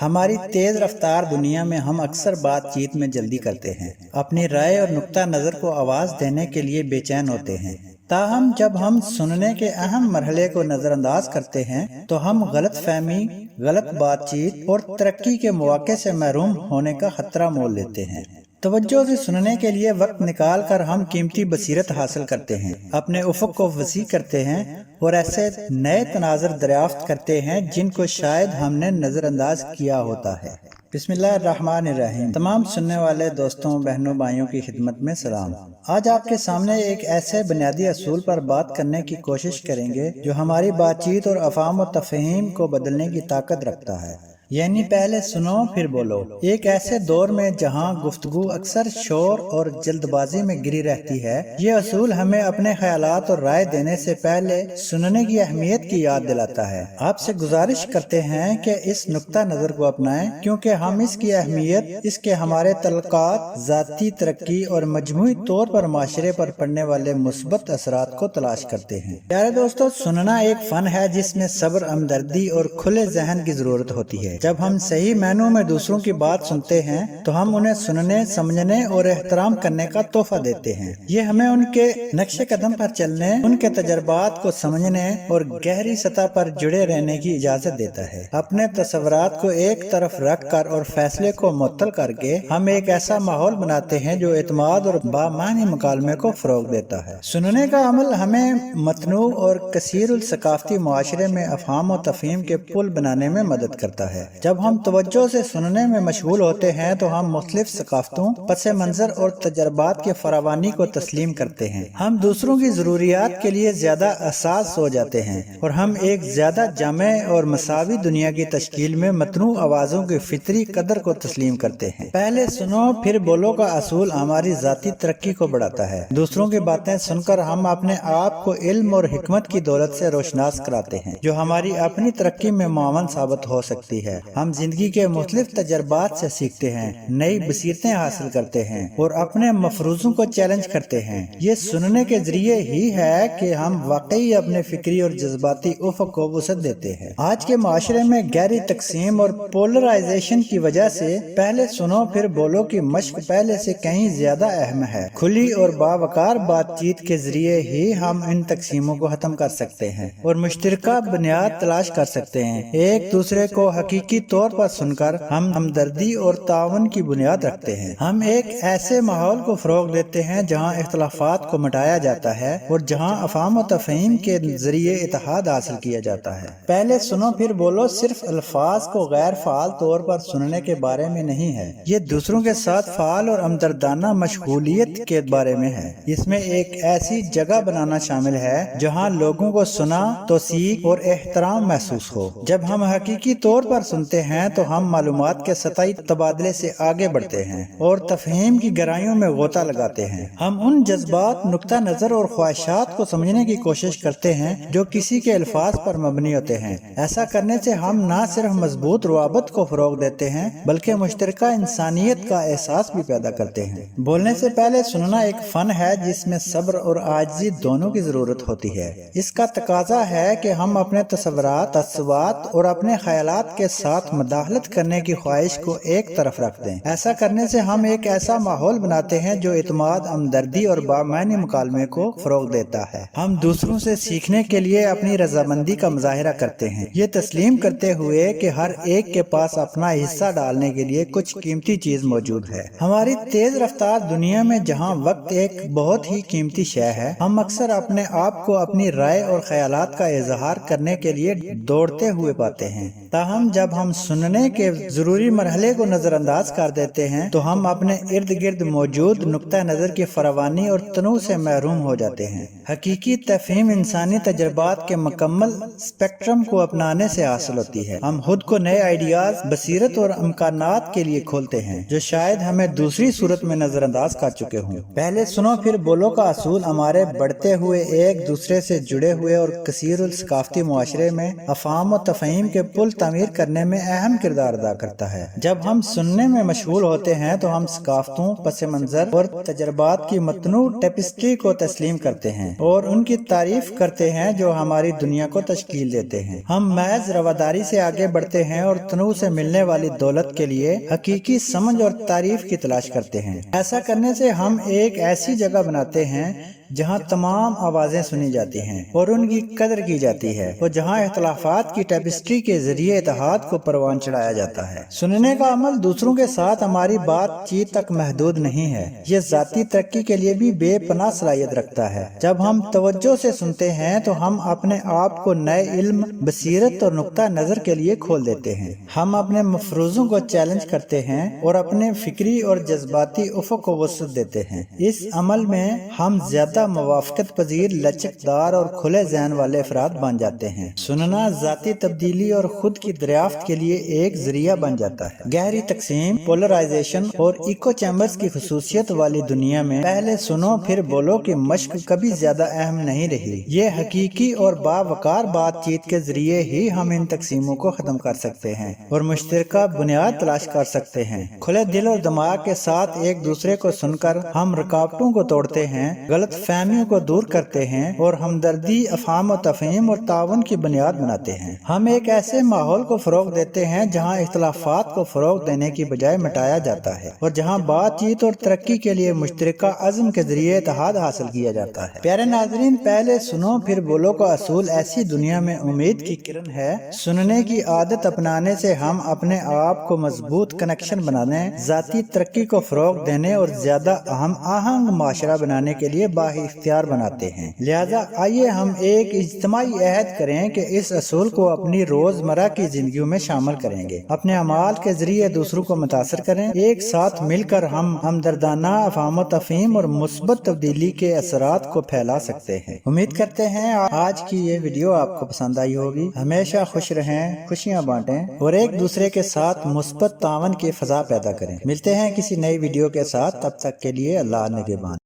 ہماری تیز رفتار دنیا میں ہم اکثر بات چیت میں جلدی کرتے ہیں، اپنی رائے اور نقطہ نظر کو آواز دینے کے لیے بے چین ہوتے ہیں۔ تاہم جب ہم سننے کے اہم مرحلے کو نظر انداز کرتے ہیں تو ہم غلط فہمی، غلط بات چیت اور ترقی کے مواقع سے محروم ہونے کا خطرہ مول لیتے ہیں۔ توجہ سے سننے کے لیے وقت نکال کر ہم قیمتی بصیرت حاصل کرتے ہیں، اپنے افق کو وسیع کرتے ہیں اور ایسے نئے تناظر دریافت کرتے ہیں جن کو شاید ہم نے نظر انداز کیا ہوتا ہے۔ بسم اللہ الرحمن الرحیم۔ تمام سننے والے دوستوں، بہنوں، بھائیوں کی خدمت میں سلام۔ آج آپ کے سامنے ایک ایسے بنیادی اصول پر بات کرنے کی کوشش کریں گے جو ہماری بات چیت اور افہام و تفہیم کو بدلنے کی طاقت رکھتا ہے، یعنی پہلے سنو پھر بولو۔ ایک ایسے دور میں جہاں گفتگو اکثر شور اور جلد بازی میں گری رہتی ہے، یہ اصول ہمیں اپنے خیالات اور رائے دینے سے پہلے سننے کی اہمیت کی یاد دلاتا ہے۔ آپ سے گزارش کرتے ہیں کہ اس نقطہ نظر کو اپنائیں، کیونکہ ہم اس کی اہمیت، اس کے ہمارے تعلقات، ذاتی ترقی اور مجموعی طور پر معاشرے پر پڑنے والے مثبت اثرات کو تلاش کرتے ہیں۔ پیارے دوستو، سننا ایک فن ہے جس میں صبر، ہمدردی اور کھلے ذہن کی ضرورت ہوتی ہے۔ جب ہم صحیح معنوں میں دوسروں کی بات سنتے ہیں تو ہم انہیں سننے، سمجھنے اور احترام کرنے کا تحفہ دیتے ہیں۔ یہ ہمیں ان کے نقش قدم پر چلنے، ان کے تجربات کو سمجھنے اور گہری سطح پر جڑے رہنے کی اجازت دیتا ہے۔ اپنے تصورات کو ایک طرف رکھ کر اور فیصلے کو معطل کر کے ہم ایک ایسا ماحول بناتے ہیں جو اعتماد اور بامعنی مکالمے کو فروغ دیتا ہے۔ سننے کا عمل ہمیں متنوع اور کثیر الثقافتی معاشرے میں افہام و تفہیم کے پل بنانے میں مدد کرتا ہے۔ جب ہم توجہ سے سننے میں مشغول ہوتے ہیں تو ہم مختلف ثقافتوں، پس منظر اور تجربات کے فراوانی کو تسلیم کرتے ہیں۔ ہم دوسروں کی ضروریات کے لیے زیادہ حساس ہو جاتے ہیں اور ہم ایک زیادہ جامع اور مساوی دنیا کی تشکیل میں متنوع آوازوں کی فطری قدر کو تسلیم کرتے ہیں۔ پہلے سنو پھر بولو کا اصول ہماری ذاتی ترقی کو بڑھاتا ہے۔ دوسروں کی باتیں سن کر ہم اپنے آپ کو علم اور حکمت کی دولت سے روشناس کراتے ہیں جو ہماری اپنی ترقی میں معاون ثابت ہو سکتی ہے۔ ہم زندگی کے مختلف تجربات سے سیکھتے ہیں، نئی بصیرتیں حاصل کرتے ہیں اور اپنے مفروضوں کو چیلنج کرتے ہیں۔ یہ سننے کے ذریعے ہی ہے کہ ہم واقعی اپنے فکری اور جذباتی افق کو وسعت دیتے ہیں۔ آج کے معاشرے میں گہری تقسیم اور پولرائزیشن کی وجہ سے پہلے سنو پھر بولو کی مشق پہلے سے کہیں زیادہ اہم ہے۔ کھلی اور باوقار بات چیت کے ذریعے ہی ہم ان تقسیموں کو ختم کر سکتے ہیں اور مشترکہ بنیاد تلاش کر سکتے ہیں۔ ایک دوسرے کو حقیقی طور پر سن کر ہم ہمدردی اور تعاون کی بنیاد رکھتے ہیں۔ ہم ایک ایسے ماحول کو فروغ دیتے ہیں جہاں اختلافات کو مٹایا جاتا ہے اور جہاں افہام و تفہیم کے ذریعے اتحاد حاصل کیا جاتا ہے۔ پہلے سنو پھر بولو صرف الفاظ کو غیر فعال طور پر سننے کے بارے میں نہیں ہے، یہ دوسروں کے ساتھ فعال اور ہمدردانہ مشغولیت کے بارے میں ہے۔ اس میں ایک ایسی جگہ بنانا شامل ہے جہاں لوگوں کو سنا، توثیق اور احترام محسوس ہو۔ جب ہم حقیقی طور پر سنتے ہیں تو ہم معلومات کے سطحی تبادلے سے آگے بڑھتے ہیں اور تفہیم کی گہرائیوں میں غوطہ لگاتے ہیں۔ ہم ان جذبات، نقطہ نظر اور خواہشات کو سمجھنے کی کوشش کرتے ہیں جو کسی کے الفاظ پر مبنی ہوتے ہیں۔ ایسا کرنے سے ہم نہ صرف مضبوط روابط کو فروغ دیتے ہیں بلکہ مشترکہ انسانیت کا احساس بھی پیدا کرتے ہیں۔ بولنے سے پہلے سننا ایک فن ہے جس میں صبر اور عاجزی دونوں کی ضرورت ہوتی ہے۔ اس کا تقاضا ہے کہ ہم اپنے تصورات، تعصبات اور اپنے خیالات کے ساتھ مداخلت کرنے کی خواہش کو ایک طرف رکھ دیں۔ ایسا کرنے سے ہم ایک ایسا ماحول بناتے ہیں جو اعتماد، ہمدردی اور بامعنی مکالمے کو فروغ دیتا ہے۔ ہم دوسروں سے سیکھنے کے لیے اپنی رضامندی کا مظاہرہ کرتے ہیں، یہ تسلیم کرتے ہوئے کہ ہر ایک کے پاس اپنا حصہ ڈالنے کے لیے کچھ قیمتی چیز موجود ہے۔ ہماری تیز رفتار دنیا میں جہاں وقت ایک بہت ہی قیمتی شے ہے، ہم اکثر اپنے آپ کو اپنی رائے اور خیالات کا اظہار کرنے کے لیے دوڑتے ہوئے پاتے ہیں۔ تاہم جب ہم سننے کے ضروری مرحلے کو نظر انداز کر دیتے ہیں تو ہم اپنے ارد گرد موجود نقطہ نظر کی فراوانی اور تنوع سے محروم ہو جاتے ہیں۔ حقیقی تفہیم انسانی تجربات کے مکمل اسپیکٹرم کو اپنانے سے حاصل ہوتی ہے۔ ہم خود کو نئے آئیڈیاز، بصیرت اور امکانات کے لیے کھولتے ہیں جو شاید ہمیں دوسری صورت میں نظر انداز کر چکے ہوں۔ پہلے سنو پھر بولو کا اصول ہمارے بڑھتے ہوئے ایک دوسرے سے جڑے ہوئے اور کثیر الثقافتی معاشرے میں افہام و تفہیم کے پل تعمیر کرنے میں اہم کردار ادا کرتا ہے۔ جب ہم سننے میں مشغول ہوتے ہیں تو ہم ثقافتوں، پس منظر اور تجربات کی متنوع ٹیپسٹری کو تسلیم کرتے ہیں اور ان کی تعریف کرتے ہیں جو ہماری دنیا کو تشکیل دیتے ہیں۔ ہم محض رواداری سے آگے بڑھتے ہیں اور تنوع سے ملنے والی دولت کے لیے حقیقی سمجھ اور تعریف کی تلاش کرتے ہیں۔ ایسا کرنے سے ہم ایک ایسی جگہ بناتے ہیں جہاں تمام آوازیں سنی جاتی ہیں اور ان کی قدر کی جاتی ہے، اور جہاں اختلافات کی ٹیپسٹری کے ذریعے اتحاد کو پروان چڑھایا جاتا ہے۔ سننے کا عمل دوسروں کے ساتھ ہماری بات چیت تک محدود نہیں ہے، یہ ذاتی ترقی کے لیے بھی بے پناہ صلاحیت رکھتا ہے۔ جب ہم توجہ سے سنتے ہیں تو ہم اپنے آپ کو نئے علم، بصیرت اور نقطہ نظر کے لیے کھول دیتے ہیں۔ ہم اپنے مفروضوں کو چیلنج کرتے ہیں اور اپنے فکری اور جذباتی افق کو وسعت دیتے ہیں۔ اس عمل میں ہم زیادہ موافقت پذیر، لچکدار اور کھلے ذہن والے افراد بن جاتے ہیں۔ سننا ذاتی تبدیلی اور خود کی دریافت کے لیے ایک ذریعہ بن جاتا ہے۔ گہری تقسیم، پولرائزیشن اور ایکو چیمبرز کی خصوصیت والی دنیا میں پہلے سنو پھر بولو کی مشق کبھی زیادہ اہم نہیں رہی۔ یہ حقیقی اور باوقار بات چیت کے ذریعے ہی ہم ان تقسیموں کو ختم کر سکتے ہیں اور مشترکہ بنیاد تلاش کر سکتے ہیں۔ کھلے دل اور دماغ کے ساتھ ایک دوسرے کو سن کر ہم رکاوٹوں کو توڑتے ہیں، غلط فہمیوں کو دور کرتے ہیں اور ہمدردی، افہام و تفہیم اور تعاون کی بنیاد بناتے ہیں۔ ہم ایک ایسے ماحول کو فروغ دیتے ہیں جہاں اختلافات کو فروغ دینے کی بجائے مٹایا جاتا ہے اور جہاں بات چیت اور ترقی کے لیے مشترکہ عزم کے ذریعے اتحاد حاصل کیا جاتا ہے۔ پیارے ناظرین، پہلے سنو پھر بولو کا اصول ایسی دنیا میں امید کی کرن ہے۔ سننے کی عادت اپنانے سے ہم اپنے آپ کو مضبوط کنیکشن بنانے، ذاتی ترقی کو فروغ دینے اور زیادہ ہم آہنگ معاشرہ بنانے کے لیے اختیار بناتے ہیں۔ لہذا آئیے ہم ایک اجتماعی عہد کریں کہ اس اصول کو اپنی روزمرہ کی زندگیوں میں شامل کریں گے، اپنے اعمال کے ذریعے دوسروں کو متاثر کریں۔ ایک ساتھ مل کر ہم ہمدردانہ افہام و تفہیم اور مثبت تبدیلی کے اثرات کو پھیلا سکتے ہیں۔ امید کرتے ہیں آج کی یہ ویڈیو آپ کو پسند آئی ہوگی۔ ہمیشہ خوش رہیں، خوشیاں بانٹیں اور ایک دوسرے کے ساتھ مثبت تعاون کی فضا پیدا کریں۔ ملتے ہیں کسی نئی ویڈیو کے ساتھ، تب تک کے لیے اللہ نگہبان۔